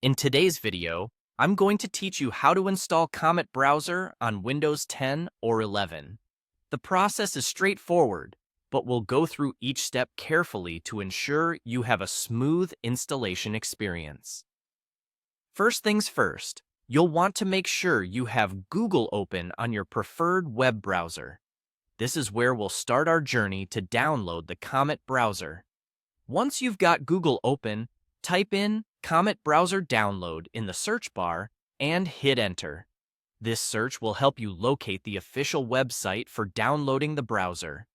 In today's video, I'm going to teach you how to install Comet Browser on Windows 10 or 11. The process is straightforward, but we'll go through each step carefully to ensure you have a smooth installation experience. First things first, you'll want to make sure you have Google open on your preferred web browser. This is where we'll start our journey to download the Comet browser. Once you've got Google open, type in Comet Browser Download in the search bar and hit enter. This search will help you locate the official website for downloading the browser.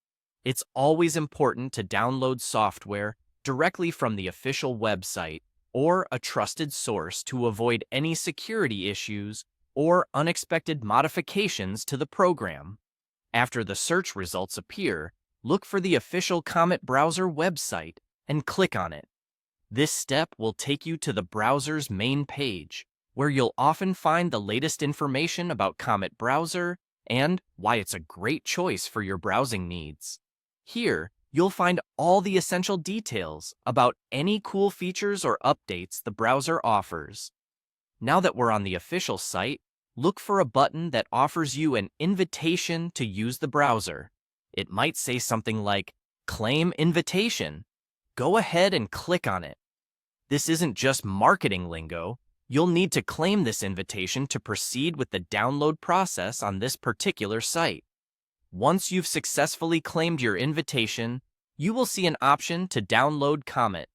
It's always important to download software directly from the official website or a trusted source to avoid any security issues or unexpected modifications to the program. After the search results appear, look for the official Comet Browser website and click on it. This step will take you to the browser's main page, where you'll often find the latest information about Comet Browser and why it's a great choice for your browsing needs. Here, you'll find all the essential details about any cool features or updates the browser offers. Now that we're on the official site, look for a button that offers you an invitation to use the browser. It might say something like, "Claim invitation." Go ahead and click on it. This isn't just marketing lingo. You'll need to claim this invitation to proceed with the download process on this particular site. Once you've successfully claimed your invitation, you will see an option to download Comet.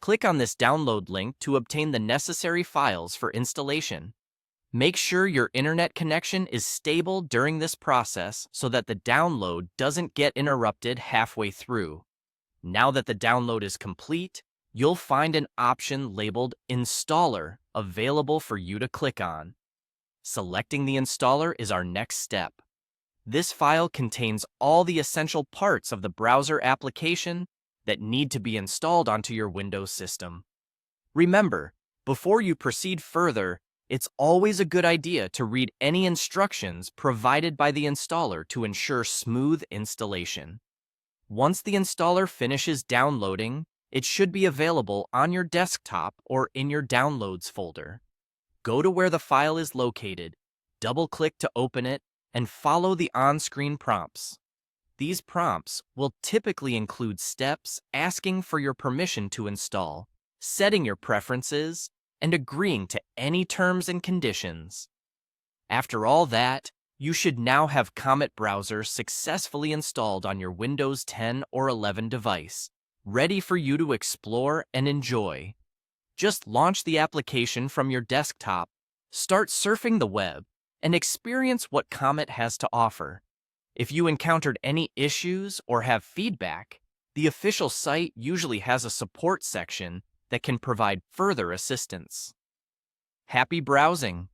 Click on this download link to obtain the necessary files for installation. Make sure your internet connection is stable during this process so that the download doesn't get interrupted halfway through. Now that the download is complete, you'll find an option labeled Installer available for you to click on. Selecting the installer is our next step. This file contains all the essential parts of the browser application that need to be installed onto your Windows system. Remember, before you proceed further, it's always a good idea to read any instructions provided by the installer to ensure smooth installation. Once the installer finishes downloading, it should be available on your desktop or in your Downloads folder. Go to where the file is located, double-click to open it, and follow the on-screen prompts. These prompts will typically include steps asking for your permission to install, setting your preferences, and agreeing to any terms and conditions. After all that, you should now have Comet Browser successfully installed on your Windows 10 or 11 device, ready for you to explore and enjoy. Just launch the application from your desktop, start surfing the web, and experience what Comet has to offer. If you encountered any issues or have feedback, the official site usually has a support section that can provide further assistance. Happy browsing!